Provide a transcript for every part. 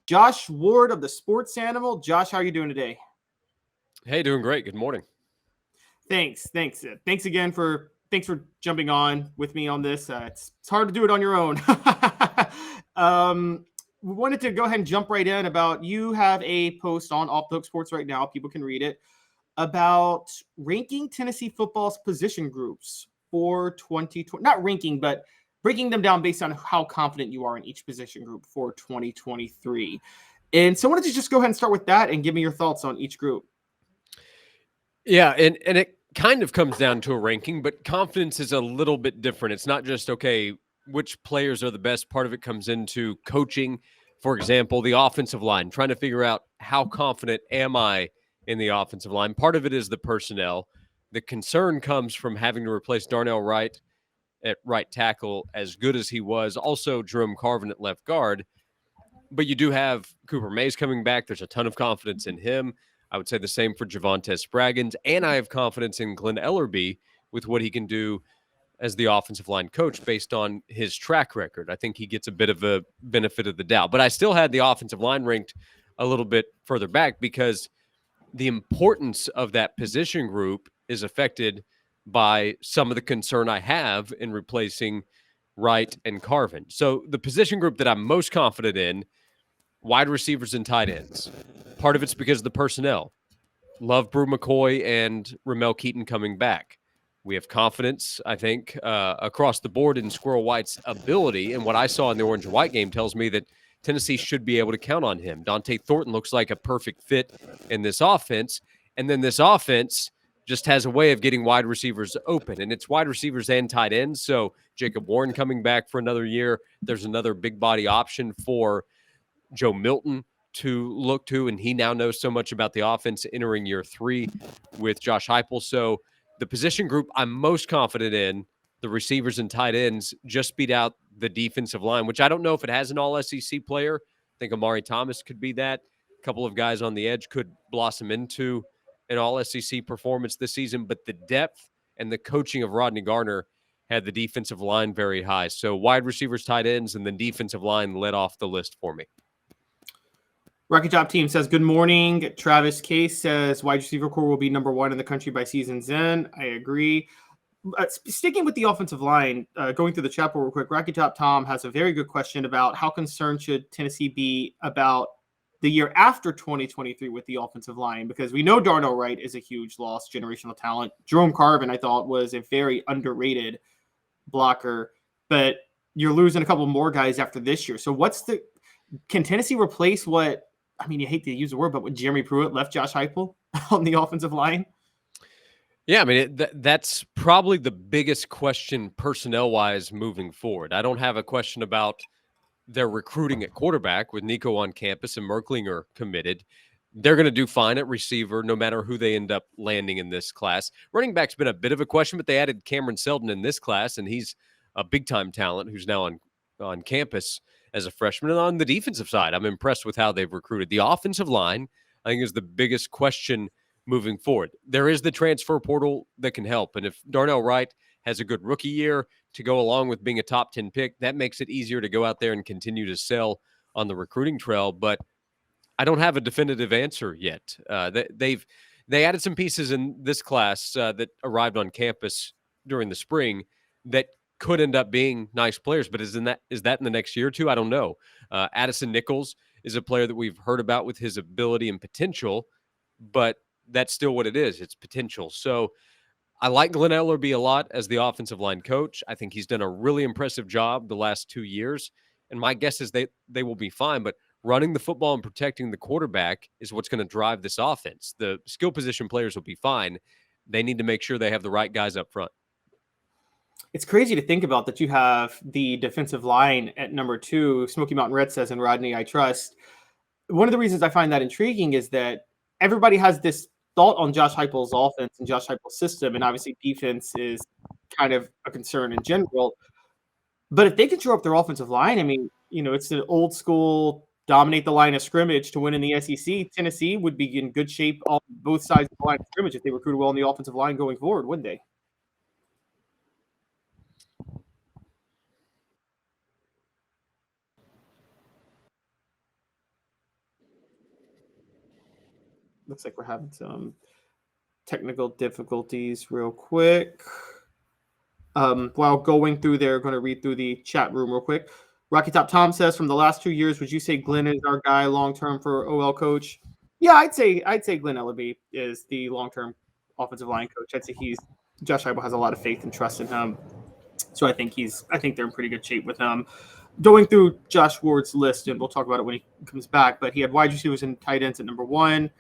Josh Ward of the Sports Animal. Josh, how are you doing today? Hey, doing great. Good morning. Thanks again for jumping on with me on this. It's hard to do it on your own. We wanted to go ahead and jump right in about you have a post on Off the Hook Sports right now. People can read it about ranking Tennessee football's position groups for 2020. Not ranking, but breaking them down based on how confident you are in each position group for 2023. And so I wanted to just go ahead and start with that and give me your thoughts on each group. Yeah, and it kind of comes down to a ranking, but confidence is a little bit different. It's not just, okay, which players are the best. Part of it comes into coaching. For example, the offensive line, trying to figure out how confident am I in the offensive line. Part of it is the personnel. The concern comes from having to replace Darnell Wright at right tackle, as good as he was. Also, Jerome Carvin at left guard. But you do have Cooper Mays coming back. There's a ton of confidence in him. I would say the same for Javonte Spraggins. And I have confidence in Glenn Ellerbe with what he can do as the offensive line coach based on his track record. I think he gets a bit of a benefit of the doubt. But I still had the offensive line ranked a little bit further back because the importance of that position group is affected by some of the concern I have in replacing Wright and Carvin. So the position group that I'm most confident in, wide receivers and tight ends. Part of it's because of the personnel. Love Brew McCoy and Ramel Keaton coming back. We have confidence, I think, across the board in Squirrel White's ability. And what I saw in the orange and white game tells me that Tennessee should be able to count on him. Dante Thornton looks like a perfect fit in this offense. And then this offense just has a way of getting wide receivers open. And it's wide receivers and tight ends. So Jacob Warren coming back for another year. There's another big body option for Joe Milton to look to, and he now knows so much about the offense entering year 3 with Josh Heupel. So the position group I'm most confident in, the receivers and tight ends, just beat out the defensive line, which I don't know if it has an all-SEC player. I think Amari Thomas could be that. A couple of guys on the edge could blossom into an all-SEC performance this season, but the depth and the coaching of Rodney Garner had the defensive line very high. So wide receivers, tight ends, and then defensive line led off the list for me. Rocket Job Team says, good morning. Travis Case says, wide receiver core will be number 1 in the country by season's end. I agree. Sticking with the offensive line, going through the chat real quick, Rocket Top Tom has a very good question about how concerned should Tennessee be about the year after 2023 with the offensive line, because we know Darnell Wright is a huge loss, generational talent. Jerome Carvin, I thought, was a very underrated blocker, but you're losing a couple more guys after this year. So can Tennessee replace you hate to use the word, but when Jeremy Pruitt left Josh Heupel on the offensive line? Yeah, I mean, that's probably the biggest question personnel-wise moving forward. I don't have a question about their recruiting at quarterback with Nico on campus and Merklinger committed. They're going to do fine at receiver no matter who they end up landing in this class. Running back's been a bit of a question, but they added Cameron Seldon in this class, and he's a big-time talent who's now on campus as a freshman. And on the defensive side, I'm impressed with how they've recruited. The offensive line, I think, is the biggest question moving forward. There is the transfer portal that can help. And if Darnell Wright has a good rookie year to go along with being a top 10 pick, that makes it easier to go out there and continue to sell on the recruiting trail. But I don't have a definitive answer yet. They added some pieces in this class that arrived on campus during the spring that could end up being nice players, but is that in the next year or two? I don't know. Addison Nichols is a player that we've heard about with his ability and potential, but that's still what it is. It's potential. So I like Glenn Ellerbe a lot as the offensive line coach. I think he's done a really impressive job the last 2 years, and my guess is they will be fine, but running the football and protecting the quarterback is what's going to drive this offense. The skill position players will be fine. They need to make sure they have the right guys up front. It's crazy to think about that you have the defensive line at number 2. Smoky Mountain Red says, and Rodney, I trust. One of the reasons I find that intriguing is that everybody has this thought on Josh Heupel's offense and Josh Heupel's system, and obviously defense is kind of a concern in general. But if they can shore up their offensive line, I mean, it's an old school dominate the line of scrimmage to win in the SEC. Tennessee would be in good shape on both sides of the line of scrimmage if they recruited well on the offensive line going forward, wouldn't they? Looks like we're having some technical difficulties real quick. While going through there, going to read through the chat room real quick. Rocky Top Tom says, from the last 2 years, would you say Glenn is our guy long term for OL coach? Yeah, I'd say Glenn Ellaby is the long term offensive line coach. I'd say Josh Heupel has a lot of faith and trust in him, so I think they're in pretty good shape with him. Going through Josh Ward's list, and we'll talk about it when he comes back. But he had wide receivers and tight ends at number 1,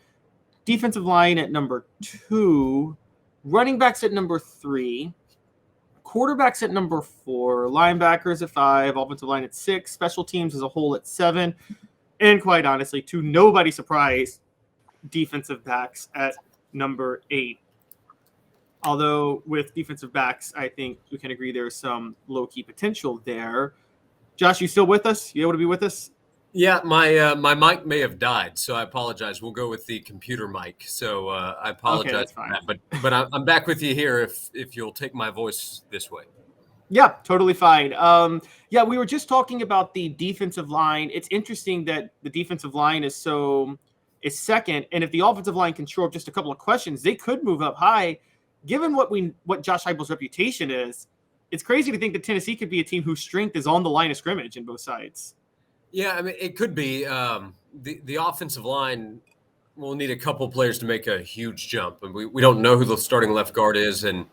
defensive line at number 2, running backs at number 3. Quarterbacks at number 4, linebackers at 5, offensive line at 6, special teams as a whole at 7, and quite honestly, to nobody's surprise, defensive backs at number 8. Although with defensive backs, I think we can agree there's some low-key potential there. Josh, you still with us? You able to be with us? Yeah, my mic may have died, so I apologize. We'll go with the computer mic. So I apologize for that. But I'm back with you here if you'll take my voice this way. Yeah, totally fine. Yeah, we were just talking about the defensive line. It's interesting that the defensive line is second, and if the offensive line can shore up just a couple of questions, they could move up high. Given what Josh Heupel's reputation is, it's crazy to think that Tennessee could be a team whose strength is on the line of scrimmage in both sides. Yeah, I mean, it could be. The offensive line will need a couple players to make a huge jump. And we don't know who the starting left guard is. And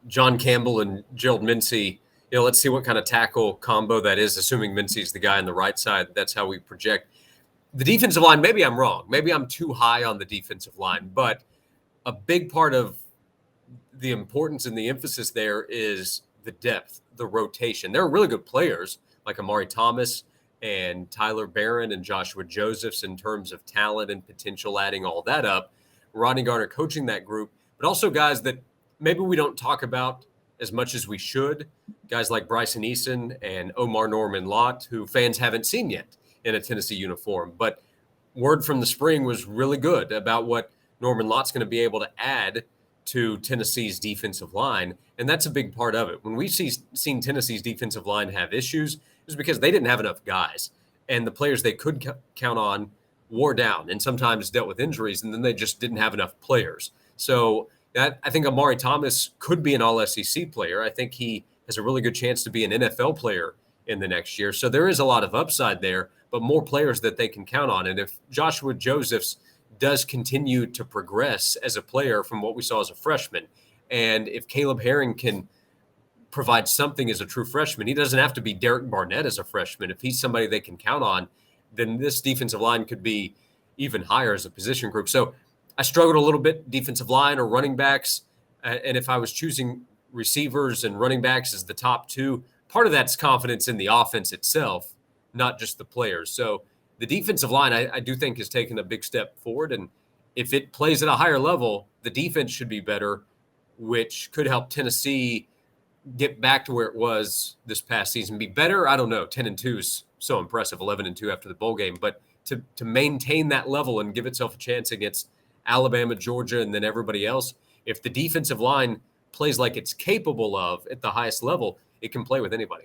John Campbell and Gerald Mincey, let's see what kind of tackle combo that is, assuming Mincey's the guy on the right side. That's how we project. The defensive line, maybe I'm wrong. Maybe I'm too high on the defensive line. But a big part of the importance and the emphasis there is the depth, the rotation. There are really good players like Amari Thomas and Tyler Barron and Joshua Josephs in terms of talent and potential, adding all that up. Rodney Garner coaching that group, but also guys that maybe we don't talk about as much as we should. Guys like Bryson Eason and Omar Norman Lott, who fans haven't seen yet in a Tennessee uniform. But word from the spring was really good about what Norman Lott's going to be able to add to Tennessee's defensive line. And that's a big part of it. When we've seen Tennessee's defensive line have issues, it was because they didn't have enough guys. And the players they could count on wore down and sometimes dealt with injuries, and then they just didn't have enough players. So I think Amari Thomas could be an all-SEC player. I think he has a really good chance to be an NFL player in the next year. So there is a lot of upside there, but more players that they can count on. And if Joshua Josephs does continue to progress as a player from what we saw as a freshman, and if Caleb Herring can provide something as a true freshman, he doesn't have to be Derek Barnett as a freshman. If he's somebody they can count on, then this defensive line could be even higher as a position group. So I struggled a little bit, defensive line or running backs. And if I was choosing receivers and running backs as the top 2, part of that's confidence in the offense itself, not just the players. So the defensive line, I do think, has taken a big step forward. And if it plays at a higher level, the defense should be better, which could help Tennessee get back to where it was this past season. Be better? I don't know. 10-2 is so impressive, 11-2 after the bowl game. But to maintain that level and give itself a chance against Alabama, Georgia, and then everybody else, if the defensive line plays like it's capable of at the highest level, it can play with anybody.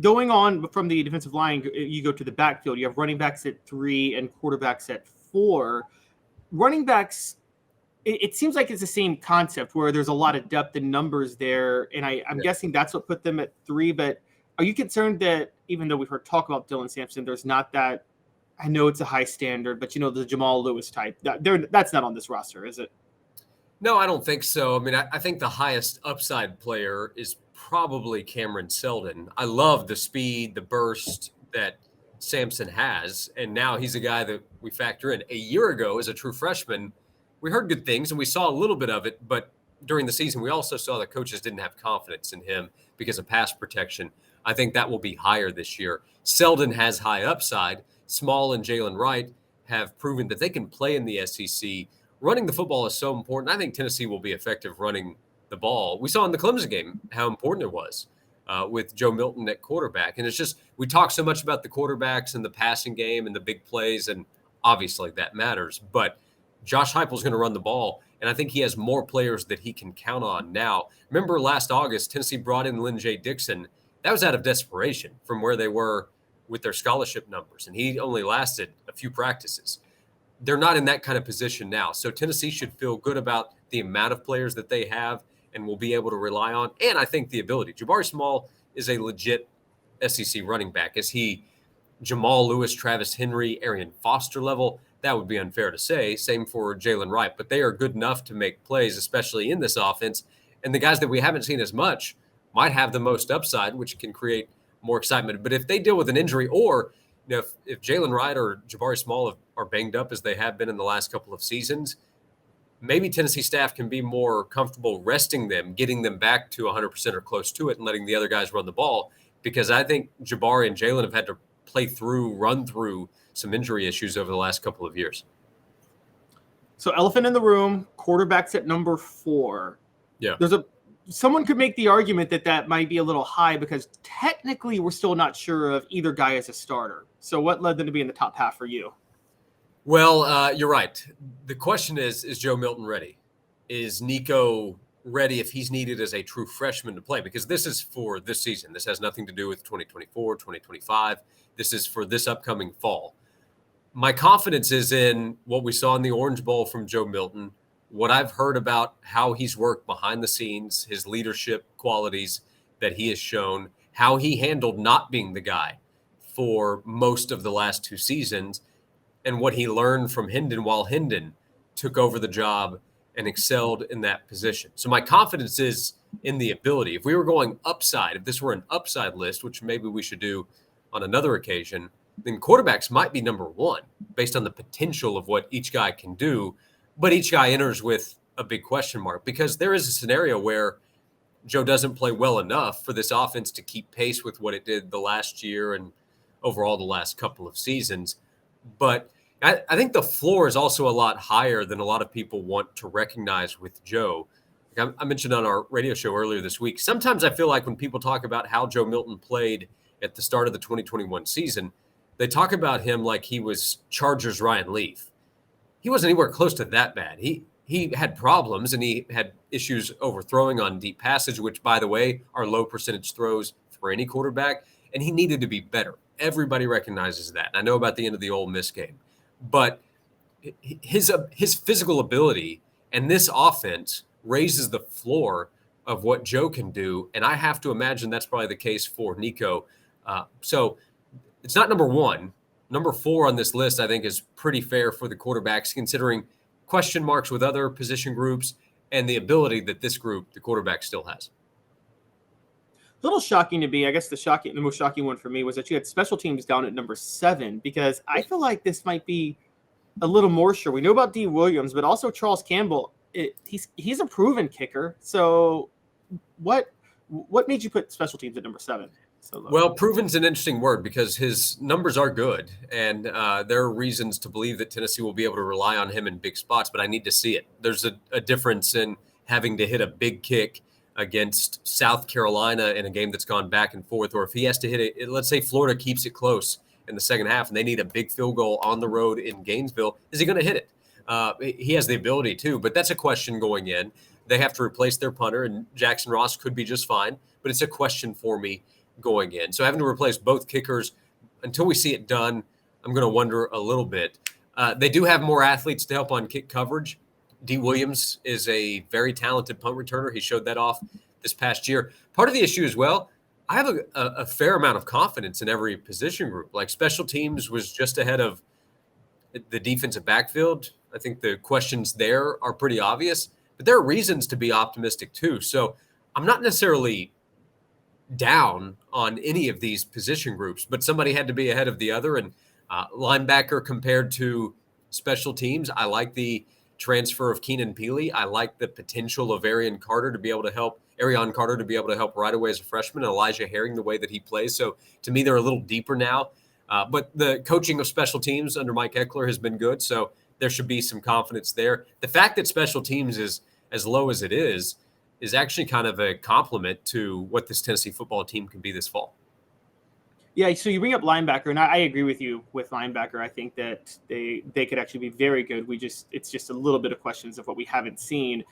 Going on from the defensive line, you go to the backfield. You have running backs at 3 and quarterbacks at 4. Running backs, it seems like it's the same concept where there's a lot of depth and numbers there, and I'm guessing that's what put them at 3. But are you concerned that even though we've heard talk about Dylan Sampson, there's not that? I know it's a high standard, but the Jamal Lewis type, that's not on this roster, is it? No, I don't think so. I mean, I think the highest upside player is probably Cameron Seldon. I love the speed, the burst that Sampson has, and now he's a guy that we factor in. A year ago, as a true freshman, we heard good things and we saw a little bit of it, but during the season, we also saw that coaches didn't have confidence in him because of pass protection. I think that will be higher this year. Seldon has high upside. Small and Jalen Wright have proven that they can play in the SEC. Running the football is so important. I think Tennessee will be effective running the ball. We saw in the Clemson game how important it was with Joe Milton at quarterback. And it's just, we talk so much about the quarterbacks and the passing game and the big plays, and obviously that matters. But Josh Heupel's going to run the ball, and I think he has more players that he can count on now. Remember last August, Tennessee brought in Lynn J. Dixon. That was out of desperation from where they were with their scholarship numbers, and he only lasted a few practices. they're not in that kind of position now. So Tennessee should feel good about the amount of players that they have and will be able to rely on. And I think the ability. Jabari Small is a legit SEC running back. Is he Jamal Lewis, Travis Henry, Arian Foster level? That would be unfair to say. Same for Jalen Wright. But they are good enough to make plays, especially in this offense. And the guys that we haven't seen as much might have the most upside, which can create more excitement. But if they deal with an injury, or if Jalen Wright or Jabari Small are banged up as they have been in the last couple of seasons, maybe Tennessee staff can be more comfortable resting them, getting them back to 100% or close to it, and letting the other guys run the ball. Because I think Jabari and Jalen have had to run through some injury issues over the last couple of years. So elephant in the room, quarterbacks at number 4. Yeah. Someone could make the argument that might be a little high because technically we're still not sure of either guy as a starter. So what led them to be in the top half for you? Well, you're right. The question is Joe Milton ready? Is Nico ready if he's needed as a true freshman to play? Because this is for this season. This has nothing to do with 2024, 2025. This is for this upcoming fall. My confidence is in what we saw in the Orange Bowl from Joe Milton, what I've heard about how he's worked behind the scenes, his leadership qualities that he has shown, how he handled not being the guy for most of the last 2 seasons, and what he learned from Hendon while Hendon took over the job and excelled in that position. So my confidence is in the ability. If we were going upside, if this were an upside list, which maybe we should do on another occasion, then quarterbacks might be number 1 based on the potential of what each guy can do. But each guy enters with a big question mark because there is a scenario where Joe doesn't play well enough for this offense to keep pace with what it did the last year and overall the last couple of seasons. But I think the floor is also a lot higher than a lot of people want to recognize with Joe. I mentioned on our radio show earlier this week, sometimes I feel like when people talk about how Joe Milton played at the start of the 2021 season, they talk about him like he was Chargers Ryan Leaf. He wasn't anywhere close to that bad. He had problems and he had issues overthrowing on deep passage, which, by the way, are low percentage throws for any quarterback. And he needed to be better. Everybody recognizes that. I know about the end of the Ole Miss game. But his physical ability and this offense raises the floor of what Joe can do. And I have to imagine that's probably the case for Nico. So it's not number 1. Number 4 on this list, I think, is pretty fair for the quarterbacks, considering question marks with other position groups and the ability that this group, the quarterback, still has. A little shocking to me. I guess the most shocking one for me was that you had special teams down at number 7, because I feel like this might be a little more sure. We know about D. Williams, but also Charles Campbell. He's a proven kicker. So what made you put special teams at number 7? Well, proven's an interesting word because his numbers are good, and there are reasons to believe that Tennessee will be able to rely on him in big spots, but I need to see it. There's a difference in having to hit a big kick against South Carolina in a game that's gone back and forth, or if he has to hit it, let's say Florida keeps it close in the second half and they need a big field goal on the road in Gainesville, is he going to hit it? He has the ability to, but that's a question going in. They have to replace their punter, and Jackson Ross could be just fine, but it's a question for me going in. So having to replace both kickers, until we see it done, I'm going to wonder a little bit. They do have more athletes to help on kick coverage. D. Williams is a very talented punt returner. He showed that off this past year. Part of the issue as well, I have a fair amount of confidence in every position group. Like special teams was just ahead of the defensive backfield. I think the questions there are pretty obvious, but there are reasons to be optimistic too. So I'm not necessarily down on any of these position groups, but somebody had to be ahead of the other. And linebacker compared to special teams, I like the transfer of Keenan Peely. I like the potential of Arion Carter to be able to help right away as a freshman, and Elijah Herring the way that he plays. So to me, they're a little deeper now. But the coaching of special teams under Mike Eckler has been good, so there should be some confidence there. The fact that special teams is as low as it is actually kind of a compliment to what this Tennessee football team can be this fall. Yeah, so you bring up linebacker, and I agree with you with linebacker. I think that they could actually be very good. It's just a little bit of questions of what we haven't seen.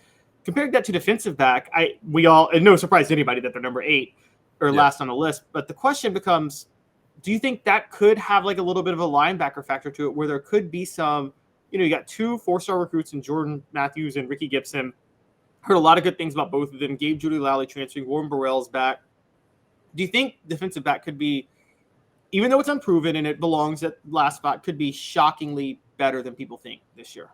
Comparing that to defensive back, and no surprise to anybody that they're number 8 or last on the list. But the question becomes, do you think that could have like a little bit of a linebacker factor to it, where there could be some You got 2 4-star recruits in Jordan Matthews and Ricky Gibson. Heard a lot of good things about both of them. Gabe Judy-Lally transferring. Warren Burrell's back. Do you think defensive back could be, even though it's unproven and it belongs at last spot, could be shockingly better than people think this year?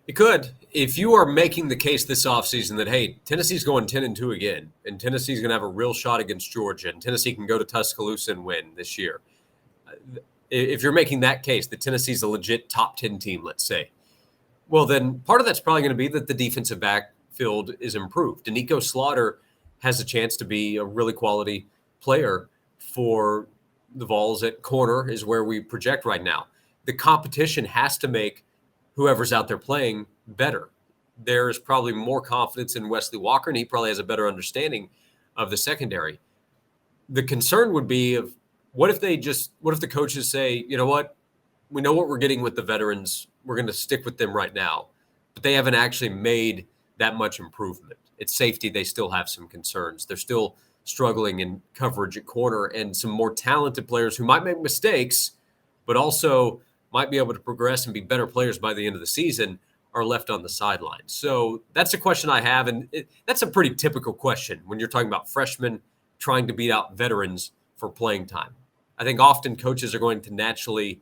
It could. If you are making the case this offseason that, hey, Tennessee's going 10-2 again, and Tennessee's going to have a real shot against Georgia, and Tennessee can go to Tuscaloosa and win this year. If you're making that case, that Tennessee's a legit top 10 team, let's say, well, then part of that's probably going to be that the defensive backfield is improved. Danico Slaughter has a chance to be a really quality player for the Vols at corner is where we project right now. The competition has to make whoever's out there playing better. There's probably more confidence in Wesley Walker, and he probably has a better understanding of the secondary. The concern would be of what if the coaches say, you know what, we know what we're getting with the veterans. We're going to stick with them right now, but they haven't actually made that much improvement. At safety, they still have some concerns. They're still struggling in coverage at corner, and some more talented players who might make mistakes, but also might be able to progress and be better players by the end of the season are left on the sidelines. So that's a question I have, and that's a pretty typical question when you're talking about freshmen trying to beat out veterans for playing time. I think often coaches are going to naturally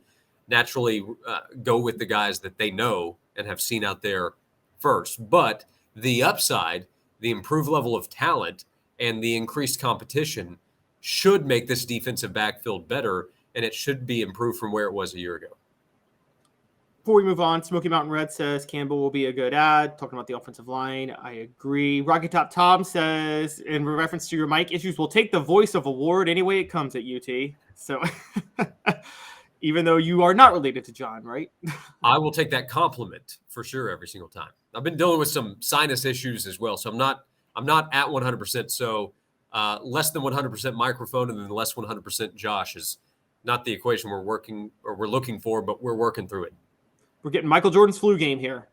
go with the guys that they know and have seen out there first. But the upside, the improved level of talent, and the increased competition should make this defensive backfield better, and it should be improved from where it was a year ago. Before we move on, Smoky Mountain Red says Campbell will be a good ad. Talking about the offensive line, I agree. Rocky Top Tom says, in reference to your mic issues, we'll take the voice of award any way it comes at UT. So even though you are not related to John, right? I will take that compliment for sure every single time. I've been dealing with some sinus issues as well, so I'm not at 100%. So less than 100% microphone and then less 100% Josh is not the equation we're looking for, but we're working through it. We're getting Michael Jordan's flu game here.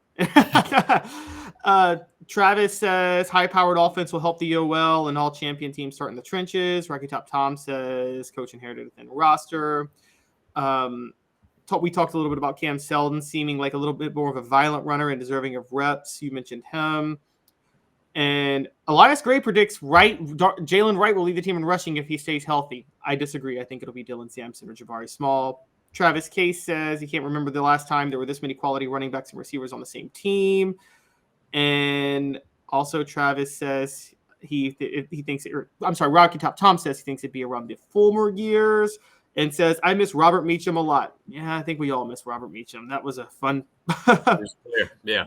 Travis says high-powered offense will help the OL and all champion teams start in the trenches. Rocky Top Tom says coach inherited a thin roster. We talked a little bit about Cam Selden seeming like a little bit more of a violent runner and deserving of reps. You mentioned him. And Elias Gray predicts Jalen Wright will lead the team in rushing if he stays healthy. I disagree. I think it'll be Dylan Sampson or Jabari Small. Travis Case says he can't remember the last time there were this many quality running backs and receivers on the same team. And also Travis says Rocky Top Tom says he thinks it'd be around the Fulmer years and says, I miss Robert Meacham a lot. Yeah, I think we all miss Robert Meacham. That was a fun. Yeah.